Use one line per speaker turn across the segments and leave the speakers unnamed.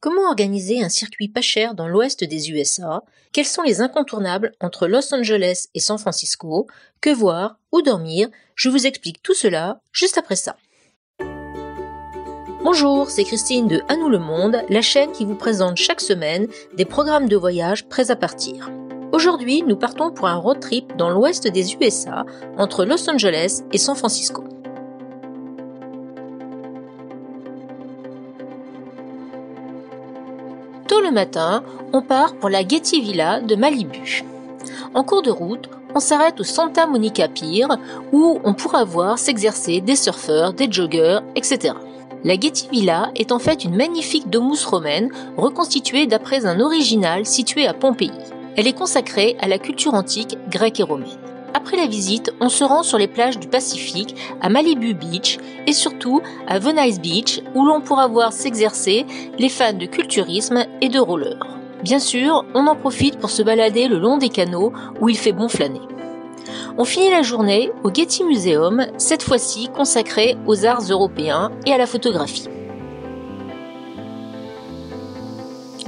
Comment organiser un circuit pas cher dans l'ouest des USA? Quels sont les incontournables entre Los Angeles et San Francisco? Que voir? Où dormir? Je vous explique tout cela juste après ça. Bonjour, c'est Christine de À nous le monde, la chaîne qui vous présente chaque semaine des programmes de voyage prêts à partir. Aujourd'hui, nous partons pour un road trip dans l'ouest des USA, entre Los Angeles et San Francisco. Tôt le matin, on part pour la Getty Villa de Malibu. En cours de route, on s'arrête au Santa Monica Pier où on pourra voir s'exercer des surfeurs, des joggers, etc. La Getty Villa est en fait une magnifique domus romaine reconstituée d'après un original situé à Pompéi. Elle est consacrée à la culture antique grecque et romaine. Après la visite, on se rend sur les plages du Pacifique, à Malibu Beach et surtout à Venice Beach où l'on pourra voir s'exercer les fans de culturisme et de roller. Bien sûr, on en profite pour se balader le long des canaux où il fait bon flâner. On finit la journée au Getty Museum, cette fois-ci consacré aux arts européens et à la photographie.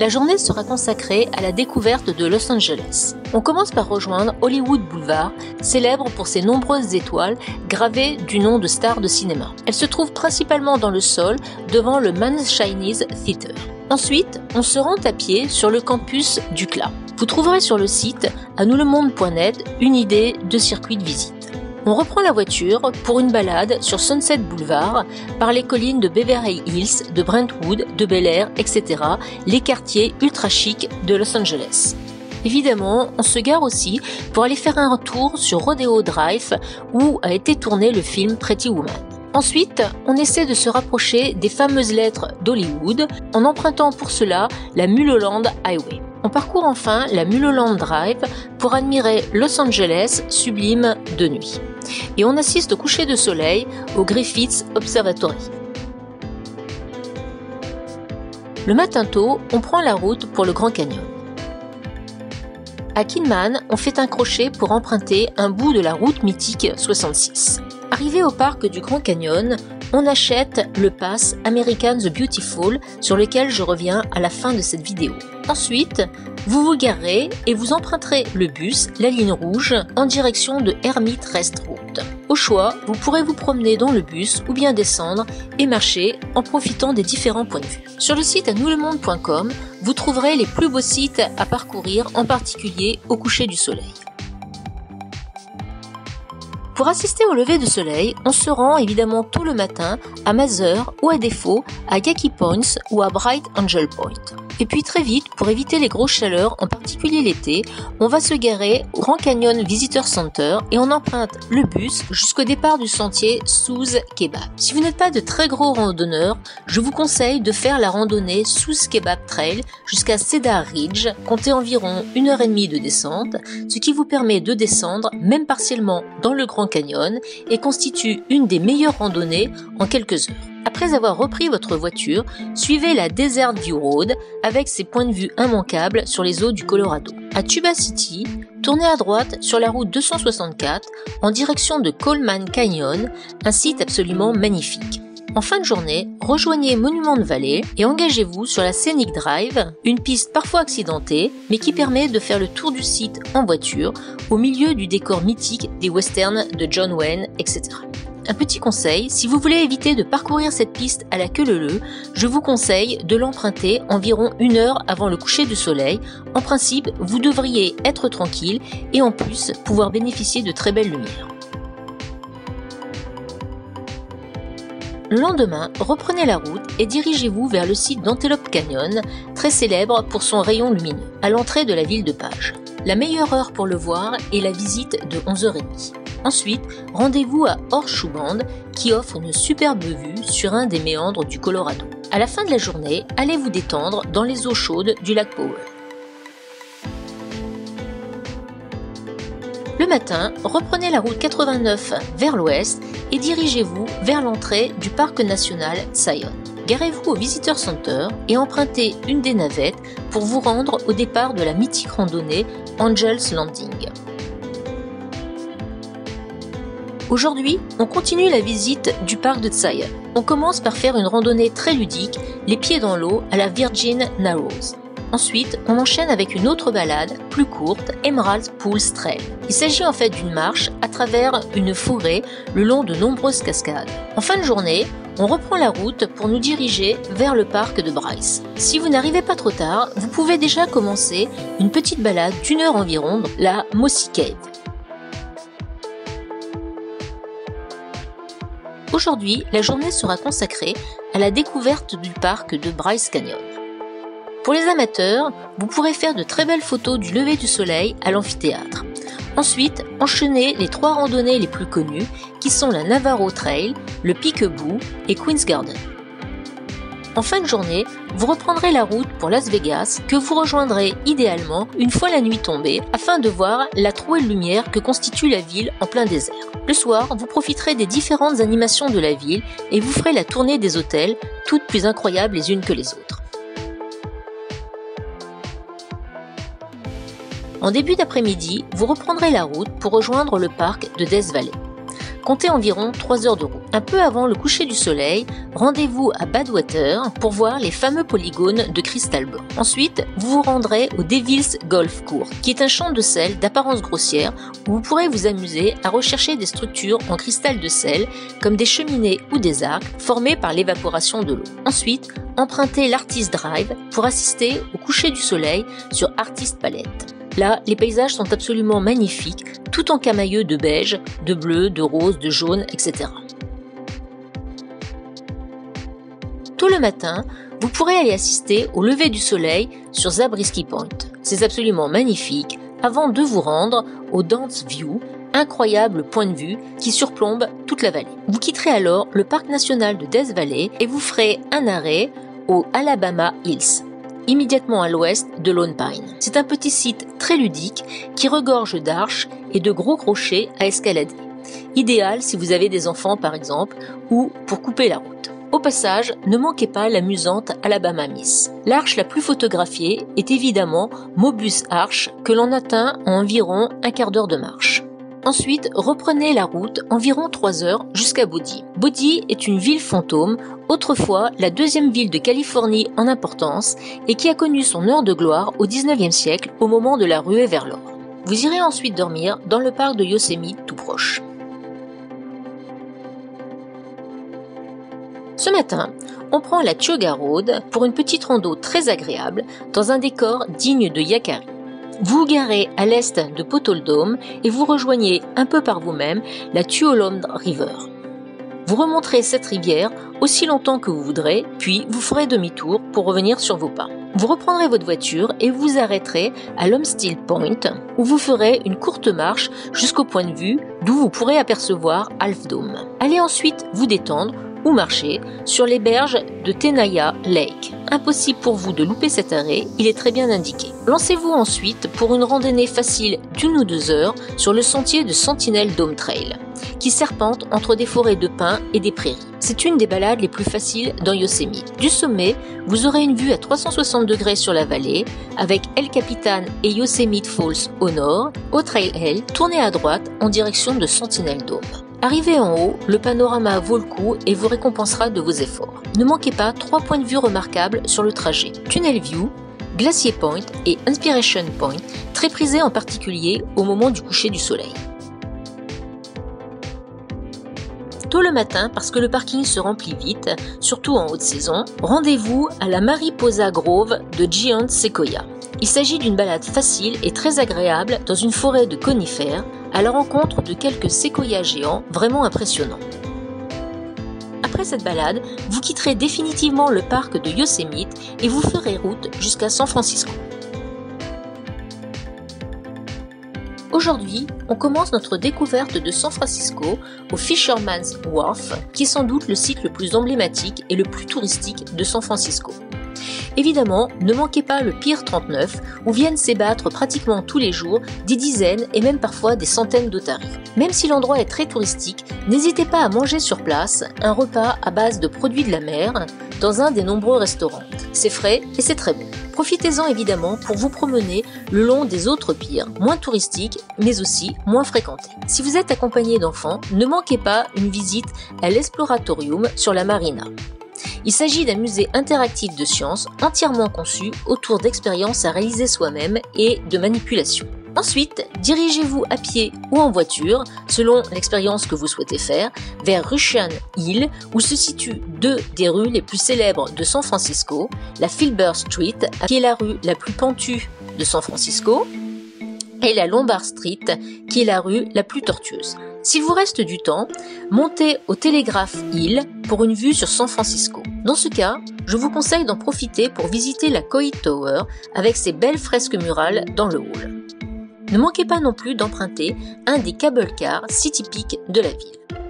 La journée sera consacrée à la découverte de Los Angeles. On commence par rejoindre Hollywood Boulevard, célèbre pour ses nombreuses étoiles gravées du nom de stars de cinéma. Elle se trouve principalement dans le sol, devant le Mann's Chinese Theatre. Ensuite, on se rend à pied sur le campus du CLA. Vous trouverez sur le site anouslemonde.net une idée de circuit de visite. On reprend la voiture pour une balade sur Sunset Boulevard par les collines de Beverly Hills, de Brentwood, de Bel Air, etc., les quartiers ultra chics de Los Angeles. Évidemment, on se gare aussi pour aller faire un tour sur Rodeo Drive où a été tourné le film Pretty Woman. Ensuite, on essaie de se rapprocher des fameuses lettres d'Hollywood en empruntant pour cela la Mulholland Highway. On parcourt enfin la Mulholland Drive pour admirer Los Angeles sublime de nuit. Et on assiste au coucher de soleil au Griffith Observatory. Le matin tôt, on prend la route pour le Grand Canyon. À Kingman, on fait un crochet pour emprunter un bout de la route mythique 66. Arrivé au parc du Grand Canyon, on achète le pass American the Beautiful sur lequel je reviens à la fin de cette vidéo. Ensuite, vous vous garez et vous emprunterez le bus, la ligne rouge, en direction de Hermit Rest Road. Au choix, vous pourrez vous promener dans le bus ou bien descendre et marcher en profitant des différents points de vue. Sur le site anouslemonde.com, vous trouverez les plus beaux sites à parcourir, en particulier au coucher du soleil. Pour assister au lever de soleil, on se rend évidemment tôt le matin à Mather ou à défaut à Yaqui Points ou à Bright Angel Point. Et puis très vite, pour éviter les grosses chaleurs, en particulier l'été, on va se garer au Grand Canyon Visitor Center et on emprunte le bus jusqu'au départ du sentier South Kebab. Si vous n'êtes pas de très gros randonneurs, je vous conseille de faire la randonnée South Kebab Trail jusqu'à Cedar Ridge, comptez environ 1h30 de descente, ce qui vous permet de descendre, même partiellement, dans le Grand Canyon et constitue une des meilleures randonnées en quelques heures. Après avoir repris votre voiture, suivez la Desert View Road avec ses points de vue immanquables sur les eaux du Colorado. À Tuba City, tournez à droite sur la route 264 en direction de Coleman Canyon, un site absolument magnifique. En fin de journée, rejoignez Monument Valley et engagez-vous sur la Scenic Drive, une piste parfois accidentée, mais qui permet de faire le tour du site en voiture, au milieu du décor mythique des westerns de John Wayne, etc. Un petit conseil, si vous voulez éviter de parcourir cette piste à la queue leu-leu, je vous conseille de l'emprunter environ 1 heure avant le coucher du soleil. En principe, vous devriez être tranquille et en plus pouvoir bénéficier de très belles lumières. Le lendemain, reprenez la route et dirigez-vous vers le site d'Antelope Canyon, très célèbre pour son rayon lumineux, à l'entrée de la ville de Page. La meilleure heure pour le voir est la visite de 11h30. Ensuite, rendez-vous à Horseshoe Bend qui offre une superbe vue sur un des méandres du Colorado. À la fin de la journée, allez vous détendre dans les eaux chaudes du lac Powell. Le matin, reprenez la route 89 vers l'ouest et dirigez-vous vers l'entrée du parc national Zion. Garez-vous au Visitor Center et empruntez une des navettes pour vous rendre au départ de la mythique randonnée Angel's Landing. Aujourd'hui, on continue la visite du parc de Zion. On commence par faire une randonnée très ludique, les pieds dans l'eau à la Virgin Narrows. Ensuite, on enchaîne avec une autre balade, plus courte, Emerald Pools Trail. Il s'agit en fait d'une marche à travers une forêt le long de nombreuses cascades. En fin de journée, on reprend la route pour nous diriger vers le parc de Bryce. Si vous n'arrivez pas trop tard, vous pouvez déjà commencer une petite balade d'1 heure environ, la Mossy Cave. Aujourd'hui, la journée sera consacrée à la découverte du parc de Bryce Canyon. Pour les amateurs, vous pourrez faire de très belles photos du lever du soleil à l'amphithéâtre. Ensuite, enchaînez les 3 randonnées les plus connues qui sont la Navarro Trail, le Peekaboo et Queen's Garden. En fin de journée, vous reprendrez la route pour Las Vegas que vous rejoindrez idéalement une fois la nuit tombée afin de voir la trouée de lumière que constitue la ville en plein désert. Le soir, vous profiterez des différentes animations de la ville et vous ferez la tournée des hôtels, toutes plus incroyables les unes que les autres. En début d'après-midi, vous reprendrez la route pour rejoindre le parc de Death Valley. Comptez environ 3 heures de route. Un peu avant le coucher du soleil, rendez-vous à Badwater pour voir les fameux polygones de cristal blanc. Ensuite, vous vous rendrez au Devil's Golf Course, qui est un champ de sel d'apparence grossière où vous pourrez vous amuser à rechercher des structures en cristal de sel comme des cheminées ou des arcs formés par l'évaporation de l'eau. Ensuite, empruntez l'Artist Drive pour assister au coucher du soleil sur Artist Palette. Là, les paysages sont absolument magnifiques, tout en camailleux de beige, de bleu, de rose, de jaune, etc. Tôt le matin, vous pourrez aller assister au lever du soleil sur Zabriskie Point. C'est absolument magnifique, avant de vous rendre au Dance View, incroyable point de vue qui surplombe toute la vallée. Vous quitterez alors le parc national de Death Valley et vous ferez un arrêt au Alabama Hills, immédiatement à l'ouest de Lone Pine. C'est un petit site très ludique qui regorge d'arches et de gros crochets à escalader. Idéal si vous avez des enfants par exemple ou pour couper la route. Au passage, ne manquez pas l'amusante Alabama Miss. L'arche la plus photographiée est évidemment Mobius Arch que l'on atteint en environ un quart d'heure de marche. Ensuite, reprenez la route environ 3 heures jusqu'à Bodie. Bodie est une ville fantôme, autrefois la 2e ville de Californie en importance et qui a connu son heure de gloire au 19e siècle au moment de la ruée vers l'or. Vous irez ensuite dormir dans le parc de Yosemite tout proche. Ce matin, on prend la Tioga Road pour une petite rando très agréable dans un décor digne de Yakari. Vous vous garez à l'est de Pottle Dome et vous rejoignez un peu par vous-même la Tuolumne River. Vous remonterez cette rivière aussi longtemps que vous voudrez, puis vous ferez demi-tour pour revenir sur vos pas. Vous reprendrez votre voiture et vous arrêterez à Lomstill Point où vous ferez une courte marche jusqu'au point de vue d'où vous pourrez apercevoir Half Dome. Allez ensuite vous détendre ou marcher sur les berges de Tenaya Lake. Impossible pour vous de louper cet arrêt, il est très bien indiqué. Lancez-vous ensuite pour une randonnée facile d'1 ou 2 heures sur le sentier de Sentinel Dome Trail, qui serpente entre des forêts de pins et des prairies. C'est une des balades les plus faciles dans Yosemite. Du sommet, vous aurez une vue à 360 degrés sur la vallée, avec El Capitan et Yosemite Falls au nord. Au trailhead, tournez à droite en direction de Sentinel Dome. Arrivé en haut, le panorama vaut le coup et vous récompensera de vos efforts. Ne manquez pas 3 points de vue remarquables sur le trajet. Tunnel View, Glacier Point et Inspiration Point, très prisés en particulier au moment du coucher du soleil. Tôt le matin, parce que le parking se remplit vite, surtout en haute saison, rendez-vous à la Mariposa Grove de Giant Sequoia. Il s'agit d'une balade facile et très agréable dans une forêt de conifères, à la rencontre de quelques séquoias géants vraiment impressionnants. Après cette balade, vous quitterez définitivement le parc de Yosemite et vous ferez route jusqu'à San Francisco. Aujourd'hui, on commence notre découverte de San Francisco au Fisherman's Wharf, qui est sans doute le site le plus emblématique et le plus touristique de San Francisco. Évidemment, ne manquez pas le Pier 39 où viennent s'ébattre pratiquement tous les jours des dizaines et même parfois des centaines d'otaries. Même si l'endroit est très touristique, n'hésitez pas à manger sur place un repas à base de produits de la mer, dans un des nombreux restaurants. C'est frais et c'est très bon. Profitez-en évidemment pour vous promener le long des autres piers, moins touristiques mais aussi moins fréquentés. Si vous êtes accompagné d'enfants, ne manquez pas une visite à l'Esploratorium sur la Marina. Il s'agit d'un musée interactif de sciences entièrement conçu autour d'expériences à réaliser soi-même et de manipulation. Ensuite, dirigez-vous à pied ou en voiture, selon l'expérience que vous souhaitez faire, vers Russian Hill, où se situent deux des rues les plus célèbres de San Francisco, la Filbert Street, qui est la rue la plus pentue de San Francisco, et la Lombard Street, qui est la rue la plus tortueuse. S'il vous reste du temps, montez au Telegraph Hill pour une vue sur San Francisco. Dans ce cas, je vous conseille d'en profiter pour visiter la Coit Tower avec ses belles fresques murales dans le hall. Ne manquez pas non plus d'emprunter un des cable cars si typiques de la ville.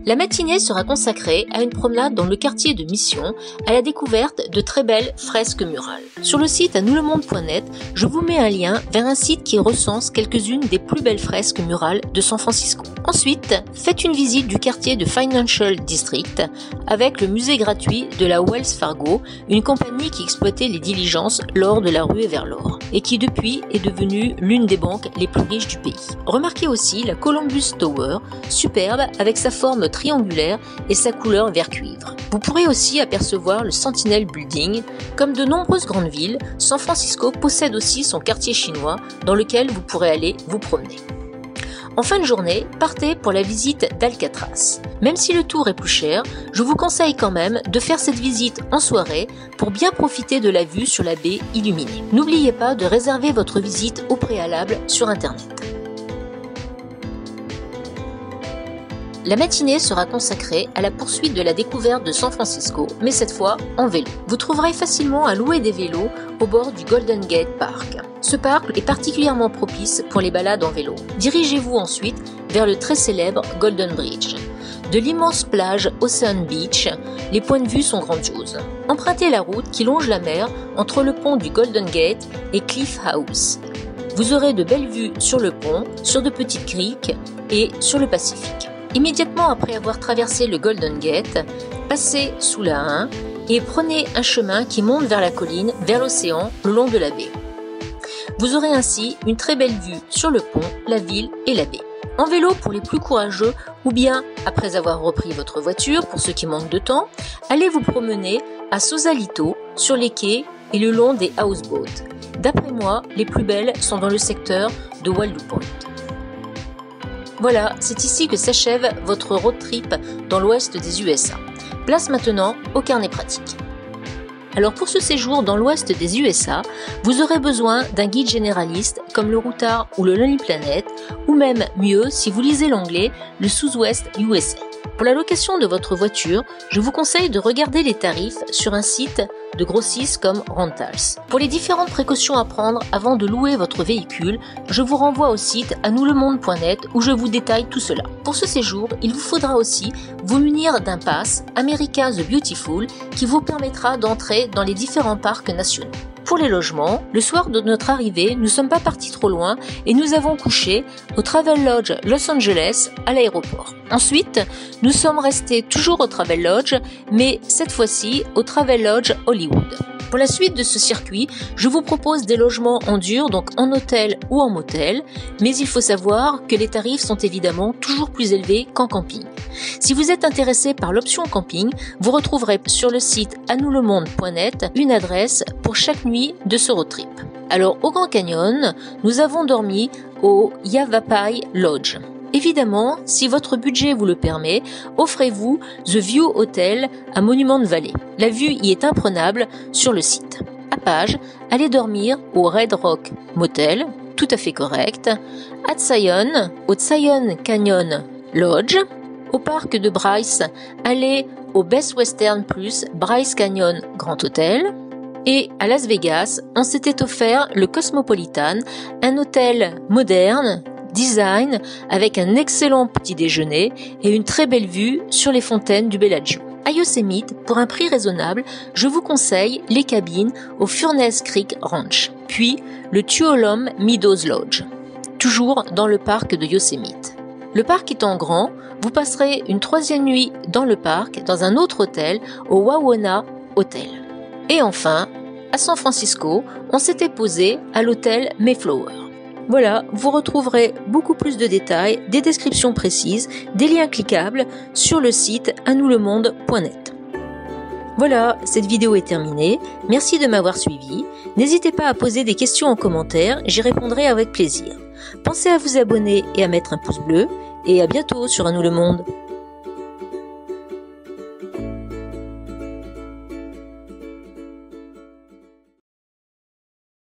La matinée sera consacrée à une promenade dans le quartier de Mission, à la découverte de très belles fresques murales. Sur le site anoulemonde.net, je vous mets un lien vers un site qui recense quelques-unes des plus belles fresques murales de San Francisco. Ensuite, faites une visite du quartier de Financial District avec le musée gratuit de la Wells Fargo, une compagnie qui exploitait les diligences lors de la ruée vers l'or et qui depuis est devenue l'une des banques les plus riches du pays. Remarquez aussi la Columbus Tower, superbe avec sa forme triangulaire et sa couleur vert cuivre. Vous pourrez aussi apercevoir le Sentinel Building. Comme de nombreuses grandes villes, San Francisco possède aussi son quartier chinois dans lequel vous pourrez aller vous promener. En fin de journée, partez pour la visite d'Alcatraz. Même si le tour est plus cher, je vous conseille quand même de faire cette visite en soirée pour bien profiter de la vue sur la baie illuminée. N'oubliez pas de réserver votre visite au préalable sur Internet. La matinée sera consacrée à la poursuite de la découverte de San Francisco, mais cette fois en vélo. Vous trouverez facilement à louer des vélos au bord du Golden Gate Park. Ce parc est particulièrement propice pour les balades en vélo. Dirigez-vous ensuite vers le très célèbre Golden Bridge. De l'immense plage Ocean Beach, les points de vue sont grandioses. Empruntez la route qui longe la mer entre le pont du Golden Gate et Cliff House. Vous aurez de belles vues sur le pont, sur de petites criques et sur le Pacifique. Immédiatement après avoir traversé le Golden Gate, passez sous la 1 et prenez un chemin qui monte vers la colline, vers l'océan, le long de la baie. Vous aurez ainsi une très belle vue sur le pont, la ville et la baie. En vélo pour les plus courageux ou bien, après avoir repris votre voiture pour ceux qui manquent de temps, allez vous promener à Sausalito, sur les quais et le long des houseboats. D'après moi, les plus belles sont dans le secteur de Waldo Point. Voilà, c'est ici que s'achève votre road trip dans l'ouest des USA. Place maintenant au carnet pratique. Alors pour ce séjour dans l'ouest des USA, vous aurez besoin d'un guide généraliste comme le Routard ou le Lonely Planet, ou même mieux si vous lisez l'anglais, le Southwest USA. Pour la location de votre voiture, je vous conseille de regarder les tarifs sur un site de grossistes comme Rentals. Pour les différentes précautions à prendre avant de louer votre véhicule, je vous renvoie au site anoulemonde.net où je vous détaille tout cela. Pour ce séjour, il vous faudra aussi vous munir d'un pass America the Beautiful qui vous permettra d'entrer dans les différents parcs nationaux. Pour les logements, le soir de notre arrivée, nous ne sommes pas partis trop loin et nous avons couché au Travel Lodge Los Angeles à l'aéroport. Ensuite, nous sommes restés toujours au Travel Lodge, mais cette fois-ci au Travel Lodge Hollywood. Pour la suite de ce circuit, je vous propose des logements en dur, donc en hôtel ou en motel, mais il faut savoir que les tarifs sont évidemment toujours plus élevés qu'en camping. Si vous êtes intéressé par l'option camping, vous retrouverez sur le site anoulemonde.net une adresse pour chaque nuit de ce road trip. Alors au Grand Canyon, nous avons dormi au Yavapai Lodge. Évidemment, si votre budget vous le permet, offrez-vous The View Hotel à Monument Valley. La vue y est imprenable sur le site. À Page, allez dormir au Red Rock Motel, tout à fait correct. À Zion, au Zion Canyon Lodge. Au parc de Bryce, allez au Best Western Plus Bryce Canyon Grand Hotel. Et à Las Vegas, on s'était offert le Cosmopolitan, un hôtel moderne, design, avec un excellent petit déjeuner et une très belle vue sur les fontaines du Bellagio. À Yosemite, pour un prix raisonnable, je vous conseille les cabines au Furnace Creek Ranch, puis le Tuolumne Meadows Lodge, toujours dans le parc de Yosemite. Le parc étant grand, vous passerez une 3e nuit dans le parc, dans un autre hôtel, au Wawona Hotel. Et enfin, à San Francisco, on s'était posé à l'hôtel Mayflower. Voilà, vous retrouverez beaucoup plus de détails, des descriptions précises, des liens cliquables sur le site anouslemonde.net. Voilà, cette vidéo est terminée. Merci de m'avoir suivi. N'hésitez pas à poser des questions en commentaire, j'y répondrai avec plaisir. Pensez à vous abonner et à mettre un pouce bleu. Et à bientôt sur À nous le monde.